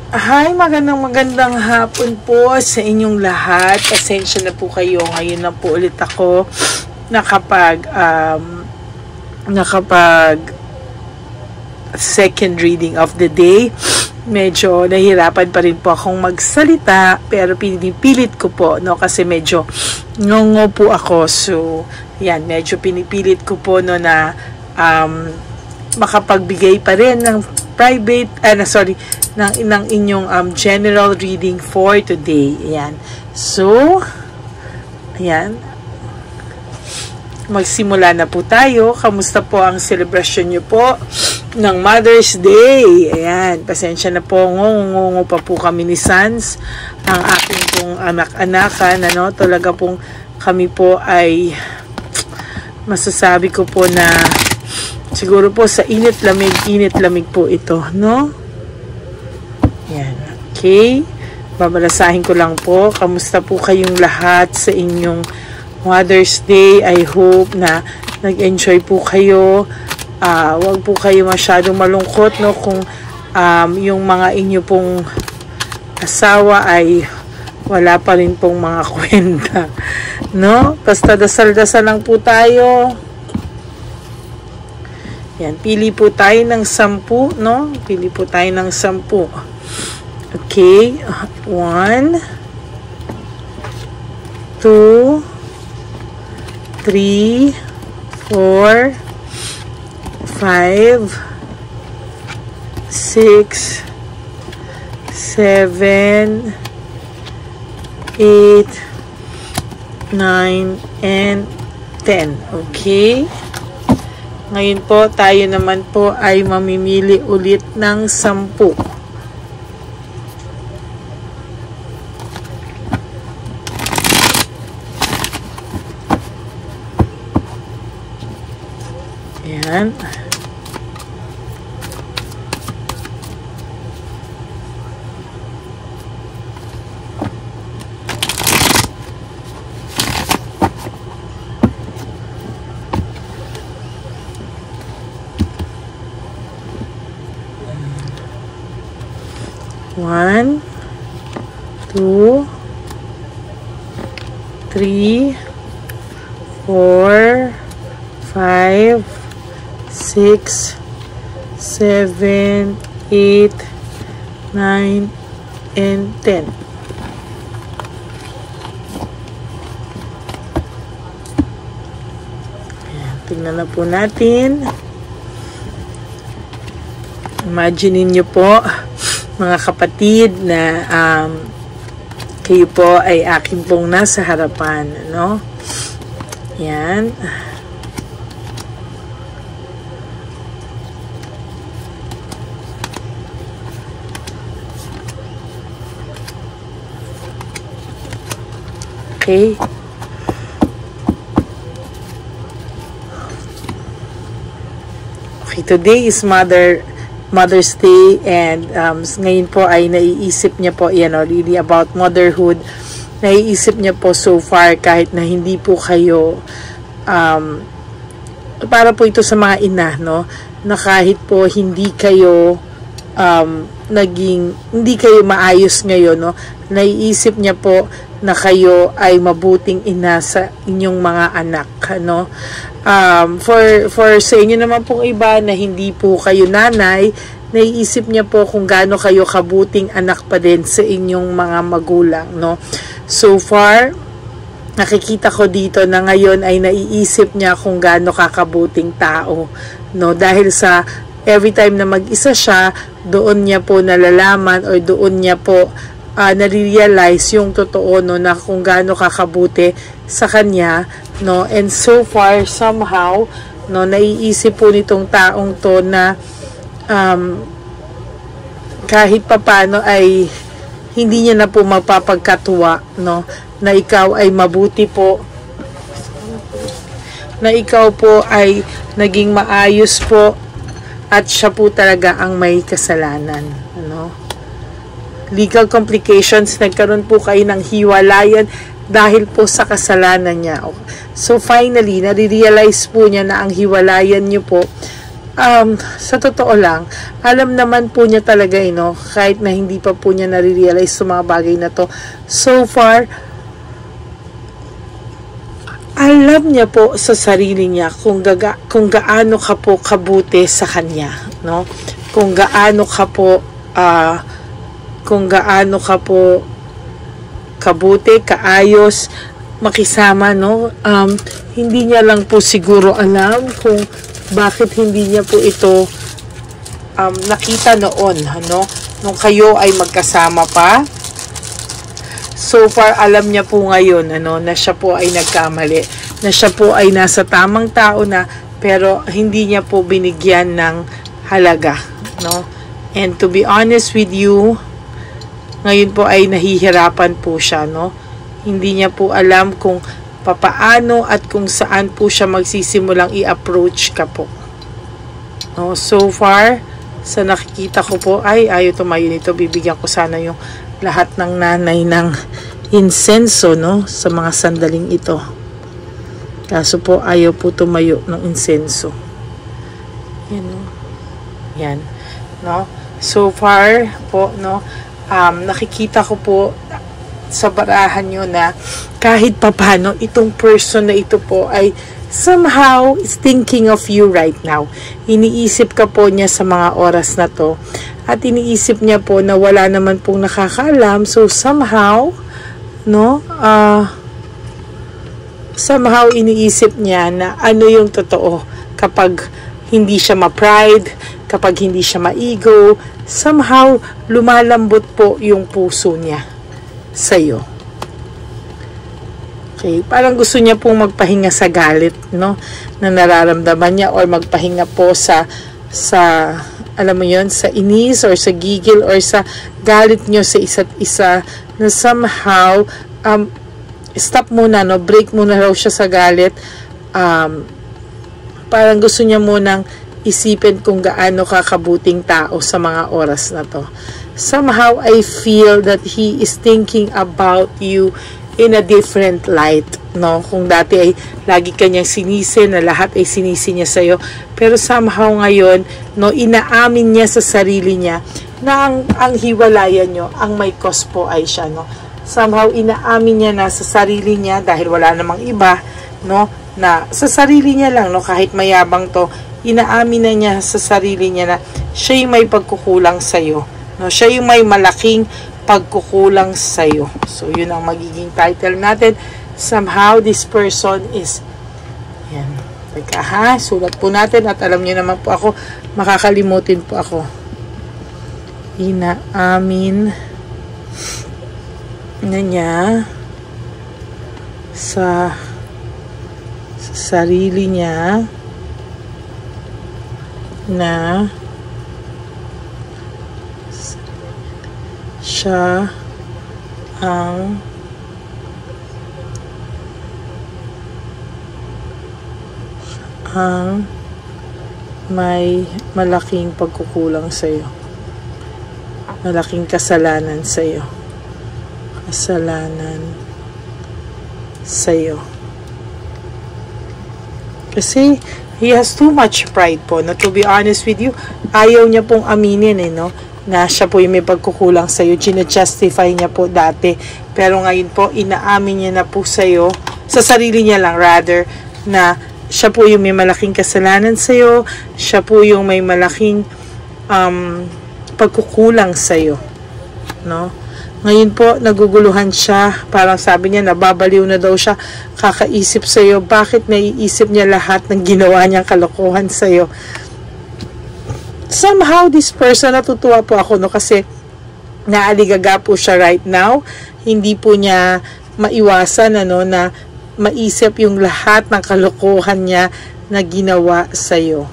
Hi, magandang hapon po sa inyong lahat. Pasensya na po kayo. Ngayon na po ulit ako nakapag second reading of the day. Medyo nahihirapan pa rin po akong magsalita, pero pinipilit ko po, no, kasi medyo ngongo po ako. So, yan, medyo pinipilit ko po, no, na makapagbigay pa rin ng private, ng inyong general reading for today. Ayan. So, ayan. Magsimula na po tayo. Kamusta po ang celebration nyo po ng Mother's Day? Ayan. Pasensya na po. Ngungo pa po kami ni Sans. Ang aking pong anak-anakan. Ano, talaga pong kami po ay masasabi ko po na siguro po sa init-lamig po ito, no? Yan, okay. Babalasahin ko lang po. Kamusta po kayong lahat sa inyong Mother's Day? I hope na nag-enjoy po kayo. Wag po kayo masyadong malungkot, no? Kung yung mga inyo pong asawa ay wala pa rin pong mga kwenta, no? Basta dasal-dasal lang po tayo. Yan, pili po tayo ng 10, no? Pili po tayo ng 10. Okay, 1, 2, 3, 4, 5, 6, 7, 8, 9, and 10. Okay. Ngayon po, tayo naman po ay mamimili ulit ng 10. Ayan. One, 2, 3, 4, 5, 6, 7, 8, 9, and 10. Ayan, tingnan na po natin. Imagine niyo po, mga kapatid, na kayo po ay akin pong nasa harapan, no? Yan. Okay. Okay, today is Mother's Day, and ngayon po ay naiisip niya po, really about motherhood. Naiisip niya po so far, kahit na hindi po kayo para po ito sa mga ina, no, na kahit po hindi kayo hindi kayo maayos ngayon, no, naiisip niya po na kayo ay mabuting ina sa inyong mga anak, no. For sa inyo naman pong iba na hindi po kayo nanay, naiisip niya po kung gaano kayo kabuting anak pa din sa inyong mga magulang, no. So far, nakikita ko dito na ngayon ay naiisip niya kung gaano kakabuting tao, no, dahil sa every time na mag-isa siya, doon niya po nalalaman or doon niya po nare-realize yung totoo, no, na kung gaano kakabuti sa kanya, no. And so far, somehow, no, naiisip po nitong taong to na kahit papano ay hindi niya na po magpapagkatuwa, no, na ikaw ay mabuti po, na ikaw po ay naging maayos po, at siya po talaga ang may kasalanan, no. Legal complications, nagkaroon po kayo ng hiwalayan dahil po sa kasalanan niya. So finally, nare-realize po niya na ang hiwalayan niyo po sa totoo lang, alam naman po niya talaga, kahit na hindi pa po niya nare-realize sa mga bagay na to. So far, alam niya po sa sarili niya kung gaano ka po kabuti sa kanya, no? Kung gaano ka po kabuti, kaayos, makisama, no? Hindi niya lang po siguro alam kung bakit hindi niya po ito nakita noon, no? Nung kayo ay magkasama pa. So far, alam niya po ngayon, na siya po ay nagkamali, na siya po ay nasa tamang tao na, pero hindi niya po binigyan ng halaga, no? And to be honest with you, ngayon po ay nahihirapan po siya, no? Hindi niya po alam kung papaano at kung saan po siya magsisimulang i-approach ka po. No? So far, sa nakikita ko po, ayaw tumayo nito. Bibigyan ko sana yung lahat ng nanay ng insenso, no? Sa mga sandaling ito. Kaso po, ayaw po tumayo ng insenso. Yan, no? Yan. No? So far po, no? Nakikita ko po sa barahan nyo na kahit papano itong person na ito po ay somehow is thinking of you right now. Iniisip ka po niya sa mga oras na to at iniisip niya po na wala naman pong nakakaalam, so somehow, no, somehow iniisip niya na ano yung totoo kapag hindi siya ma-pride, kapag hindi siya ma-ego, somehow lumalambot po yung puso niya sa'yo. Okay, parang gusto niya pong magpahinga sa galit, no, na nararamdaman niya, or magpahinga po sa alam mo yon, sa inis or sa gigil or sa galit niyo sa isa't isa, na somehow stop muna, no, break muna raw siya sa galit. Parang gusto niya munang isipin kung gaano kakabuting tao sa mga oras na to. Somehow I feel that he is thinking about you in a different light, no? Kung dati ay lagi kanyang sinisi, na lahat ay sinisi niya sa'yo, pero somehow ngayon, no, inaamin niya sa sarili niya na ang hiwalayan nyo, ang may cause po ay siya, no? Somehow inaamin niya na sa sarili niya, dahil wala namang iba, no, na sa sarili niya lang, no, kahit mayabang to, inaamin na niya sa sarili niya na siya yung may pagkukulang sa'yo, no? Siya yung may malaking pagkukulang sa'yo. So, yun ang magiging title natin. Somehow, this person is, yan. Teka ha, sulat po natin, at alam niyo naman po ako, makakalimutin po ako. Inaamin na niya sa sarili niya na siya ang may malaking pagkukulang sa iyo, malaking kasalanan sa iyo, kasi he has too much pride po, no? To be honest with you, ayaw niya pong aminin, no, na siya po yung may pagkukulang sa'yo. Gina-justify niya po dati, pero ngayon po inaamin niya na po sa'yo, sa sarili niya lang rather, na siya po yung may malaking kasalanan sa'yo, siya po yung may malaking pagkukulang sa'yo, no? Ngayon po naguguluhan siya, parang sabi niya nababaliw na daw siya kakaisip sa'yo. Bakit naiisip niya lahat ng ginawa niyang kalokohan sa'yo? Somehow this person, natutuwa po ako, no, kasi naaligaga po siya right now. Hindi po niya maiwasan, ano, na maisip yung lahat ng kalokohan niya na ginawa sa'yo.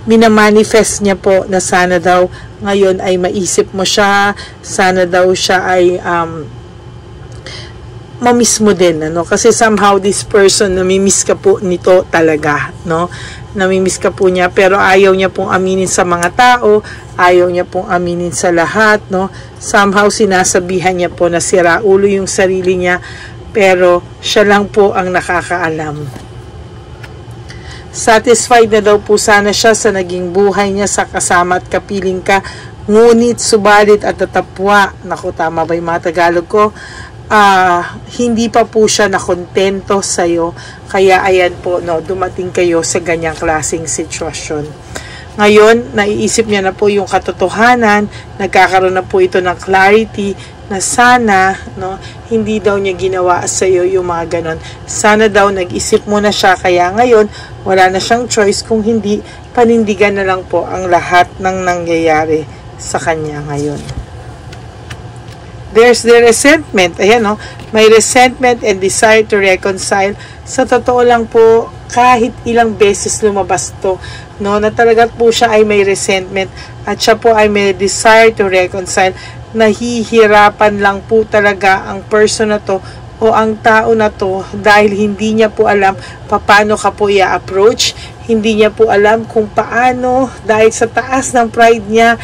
Minamanifest niya po na sana daw ngayon ay maisip mo siya, sana daw siya ay mamiss mo din, ano, kasi somehow this person, namimiss ka po nito talaga, no, namimiss ka po niya, pero ayaw niya pong aminin sa mga tao, ayaw niya pong aminin sa lahat, no, somehow sinasabihan niya po na sira ulo yung sarili niya, pero siya lang po ang nakakaalam. Satisfied na daw po sana siya sa naging buhay niya sa kasama at kapiling ka, ngunit subalit at tatapwa, naku, tama ba yung mga Tagalog ko, hindi pa po siya nakontento sa'yo, kaya ayan po, no, dumating kayo sa ganyang klaseng sitwasyon. Ngayon, naiisip niya na po yung katotohanan, nagkakaroon na po ito ng clarity, na sana, no, hindi daw niya ginawa sa iyo yung mga ganon. Sana daw nag-isip mo na siya, kaya ngayon wala na siyang choice, kung hindi panindigan na lang po ang lahat ng nangyayari sa kanya ngayon. There's the resentment. Ayan, no, may resentment and desire to reconcile. Sa totoo lang po, kahit ilang beses lumabas to, no, na talaga po siya ay may resentment at siya po ay may desire to reconcile. Nahihirapan lang po talaga ang person na to o ang tao na to dahil hindi niya po alam paano ka po i-approach, hindi niya po alam kung paano, dahil sa taas ng pride niya,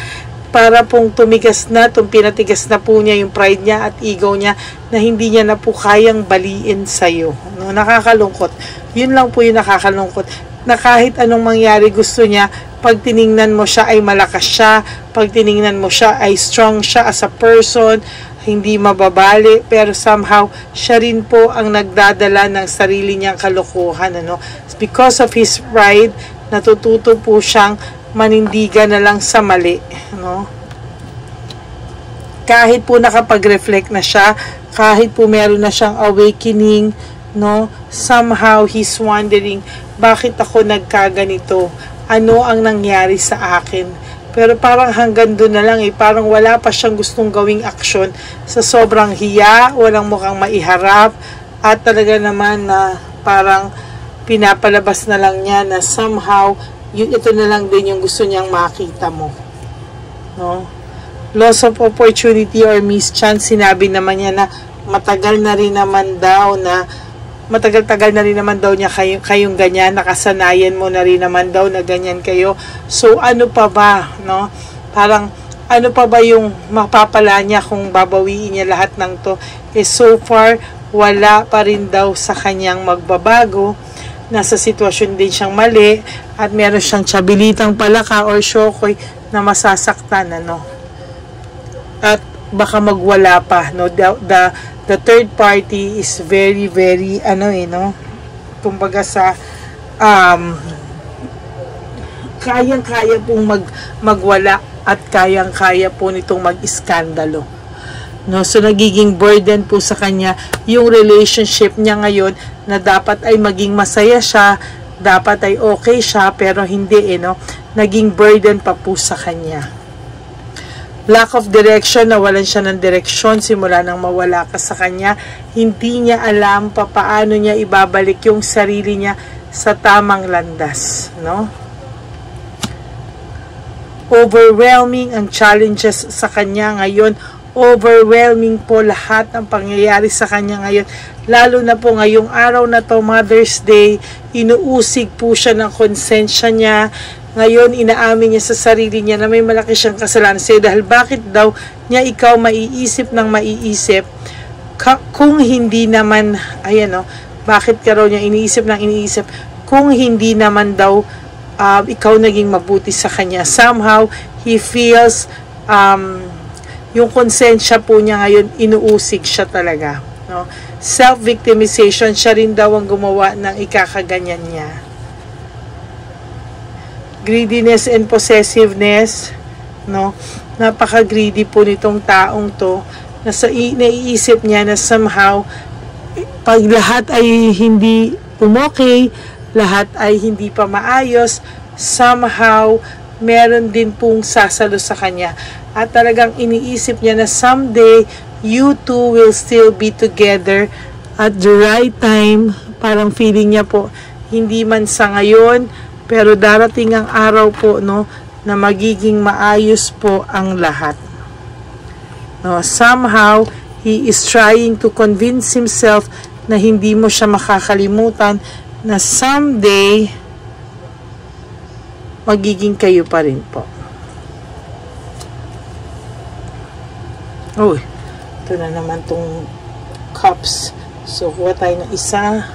para pong tumigas na, pinatigas na po niya yung pride niya at ego niya, na hindi niya na po kayang baliin sa'yo. No, nakakalungkot. Yun lang po yung nakakalungkot, na kahit anong mangyari gusto niya, pag tiningnan mo siya ay malakas siya, pag tiningnan mo siya ay strong siya as a person, hindi mababali, pero somehow siya rin po ang nagdadala ng sarili niyang kalokohan, ano? Because of his pride, natututo po siyang manindigan na lang sa mali, no? Kahit po nakapag-reflect na siya, kahit po meron na siyang awakening, no, somehow he's wondering, bakit ako nagkaganito? Ano ang nangyari sa akin? Pero parang hanggang doon na lang, parang wala pa siyang gustong gawing aksyon, sa sobrang hiya, walang mukhang maiharap, at talaga naman na parang pinapalabas na lang niya na somehow ito na lang din yung gusto niyang makita mo, no? Loss of opportunity or mischance, sinabi naman niya na matagal-tagal na rin naman daw niya kayong ganyan, nakasanayan mo na rin naman daw na ganyan kayo. So ano pa ba, no? Parang ano pa ba yung mapapala niya kung babawiin niya lahat ng to? So far wala pa rin daw sa kanyang magbabago. Nasa sitwasyon din siyang mali at meron siyang tsabilitang palaka or syokoy na masasaktan, ano? At baka magwala pa, no? The third party is very, very, no? Kumbaga sa, kayang-kaya pong magwala at kayang-kaya po nitong mag-iskandalo. No, so nagiging burden po sa kanya yung relationship niya ngayon, na dapat ay maging masaya siya, dapat ay okay siya, pero hindi, no? Naging burden pa po sa kanya. Lack of direction, nawalan siya ng direksyon simula nang mawala ka sa kanya. Hindi niya alam paano niya ibabalik yung sarili niya sa tamang landas, no? Overwhelming ang challenges sa kanya ngayon. Overwhelming po lahat ng pangyayari sa kanya ngayon. Lalo na po ngayong araw na to, Mother's Day, inuusig po siya ng konsensya niya. Ngayon, inaamin niya sa sarili niya na may malaki siyang kasalanan sa'yo. Dahil bakit daw niya ikaw maiisip ng maiisip kung hindi naman, bakit ka raw niya iniisip ng iniisip kung hindi naman daw ikaw naging mabuti sa kanya. Somehow, he feels yung konsensya po niya ngayon, inuusig siya talaga, no? Self-victimization, siya rin daw ang gumawa ng ikakaganyan niya. Greediness and possessiveness, no? Napaka-greedy po nitong taong to, na naiisip niya na somehow, pag lahat ay hindi umokay, lahat ay hindi pa maayos, somehow, meron din pong sasalo sa kanya. At talagang iniisip niya na someday, you two will still be together at the right time. Parang feeling niya po, hindi man sa ngayon, pero darating ang araw po, no, na magiging maayos po ang lahat. No, somehow, he is trying to convince himself na hindi mo siya makakalimutan, na someday, magiging kayo pa rin po. Uy, ito na naman tong cups. So, kuha tayo ng isa.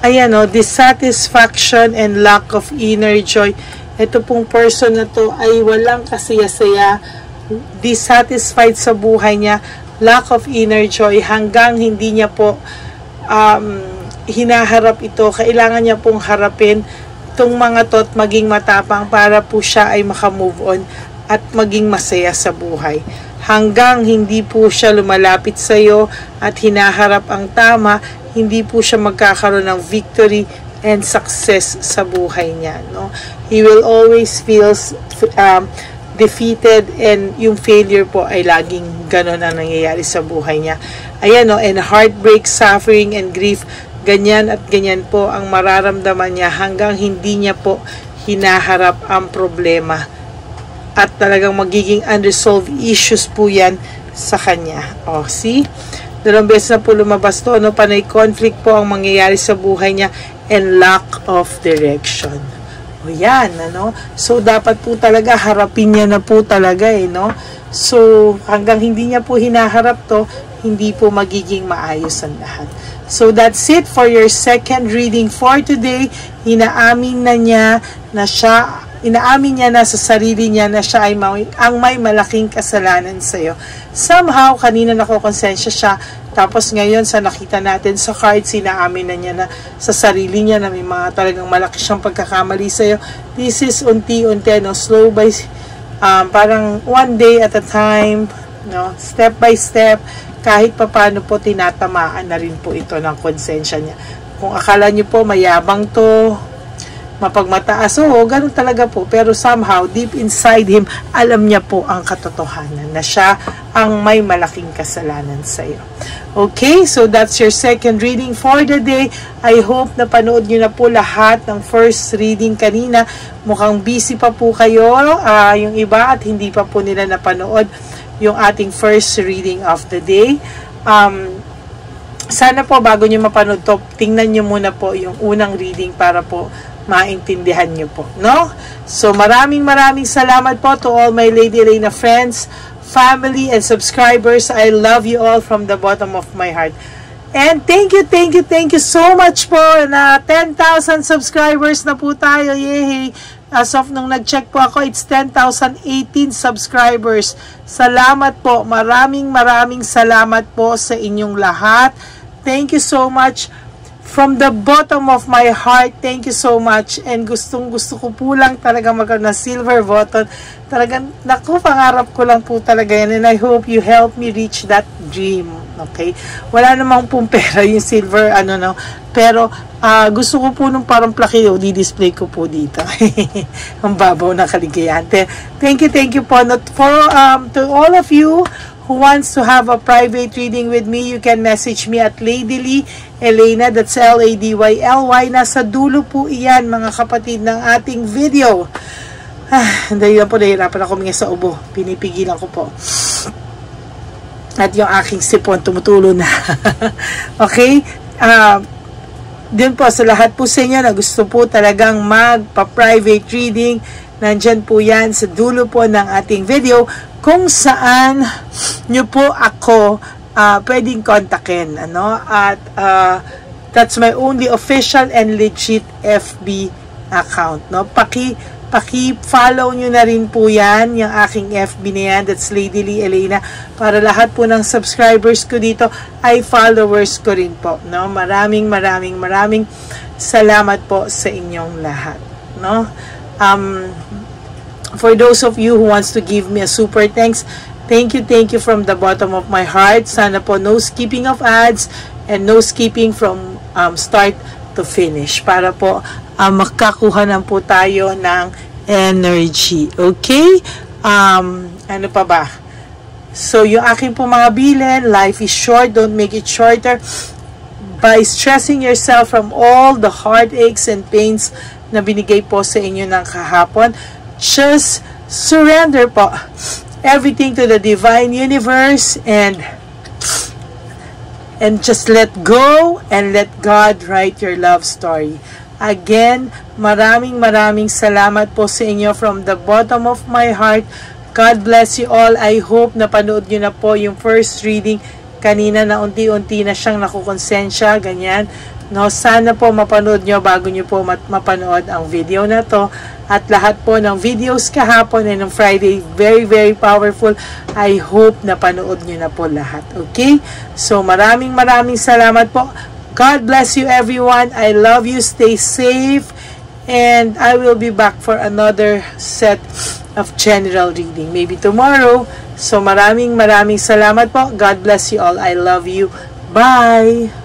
Ayan o, dissatisfaction and lack of inner joy. Ito pong person na to ay walang kasaya-saya, dissatisfied sa buhay niya, lack of inner joy, hanggang hindi niya po hinaharap ito. Kailangan niya pong harapin itong mga to at maging matapang para po siya ay makamove on at maging masaya sa buhay. Hanggang hindi po siya lumalapit sa iyo at hinaharap ang tama, hindi po siya magkakaroon ng victory and success sa buhay niya. No? He will always feel defeated, and yung failure po ay laging ganon ang nangyayari sa buhay niya. Ayan, no? And heartbreak, suffering, and grief, ganyan at ganyan po ang mararamdaman niya hanggang hindi niya po hinaharap ang problema. At talagang magiging unresolved issues po yan sa kanya. O, see? 2 beses na po lumabas to, no? Panay conflict po ang mangyayari sa buhay niya and lack of direction. O yan, ano? So, dapat po talaga harapin niya na po talaga, no? So, hanggang hindi niya po hinaharap to, hindi po magiging maayos ang lahat. So, that's it for your second reading for today. Inaamin niya na sa sarili niya na siya ay ang may malaking kasalanan sa iyo. Somehow, kanina nakokonsensya siya, tapos ngayon sa nakita natin sa cards, inaamin na niya na sa sarili niya na may mga talagang malaki siyang pagkakamali sa iyo. This is unti-unti, no? Slow by, parang one day at a time, no? Step by step, kahit papano po tinatamaan na rin po ito ng konsensya niya. Kung akala niyo po mayabang to, mapagmataas, ganun talaga po, pero somehow deep inside him, alam niya po ang katotohanan na siya ang may malaking kasalanan sa iyo. Okay, so that's your second reading for the day. I hope na panood niyo na po lahat ng first reading kanina. Mukhang busy pa po kayo, yung iba, at hindi pa po nila napanood yung ating first reading of the day. Sana po bago niyo mapanood to, tingnan niyo muna po yung unang reading para po maintindihan niyo po, no? So, maraming salamat po to all my Lady Reyna friends, family, and subscribers. I love you all from the bottom of my heart. And thank you so much po na 10,000 subscribers na po tayo. Yay! As of nung nag-check po ako, it's 10,018 subscribers. Salamat po. Maraming salamat po sa inyong lahat. Thank you so much. From the bottom of my heart, thank you so much. And gusto ko po lang talaga magkaroon ng silver button. Talagang, naku, pangarap ko lang po talaga yan. And I hope you help me reach that dream. Okay? Wala namang pong pera yung silver, Pero, gusto ko po nung parang plakiyo, di-display ko po dito. Ang babaw na kaligayahan. Thank you po. To all of you who wants to have a private reading with me, you can message me at Lady Lee Elena, that's LADYLY. Nasa dulo po iyan, mga kapatid, ng ating video. Dahil lang po, nahirapan ako mga sa ubo. Pinipigilan ko po. At yung aking sipon, tumutulo na. Okay? Dun po, sa lahat po sa inyo na gusto po talagang magpa-private reading, nandyan po yan sa dulo po ng ating video, kung saan nyo po ako pwedeng kontakin, at that's my only official and legit FB account, paki-follow nyo na rin po yan, yung aking FB na yan, that's Lady Lee Elena, para lahat po ng subscribers ko dito ay followers ko rin po, maraming salamat po sa inyong lahat, for those of you who wants to give me a super thanks, thank you from the bottom of my heart. Sana po no skipping of ads and no skipping from start to finish, para po makakuha na po tayo ng energy. Okay? Ano pa ba? So, yung aking po mga bilin, life is short, don't make it shorter by stressing yourself from all the heartaches and pains na binigay po sa inyo ng kahapon. Just surrender po everything to the divine universe and just let go and let God write your love story. Again, maraming salamat po sa inyo from the bottom of my heart. God bless you all. I hope na panood nyo na po yung first reading kanina na unti-unti na siyang nakukonsensya, ganyan. No, sana po mapanood nyo bago nyo po mapanood ang video na to. At lahat po ng videos kahapon and ng Friday, very, very powerful. I hope na panood nyo na po lahat. Okay? So, maraming salamat po. God bless you everyone. I love you. Stay safe. And I will be back for another set of general reading. Maybe tomorrow. So, maraming salamat po. God bless you all. I love you. Bye!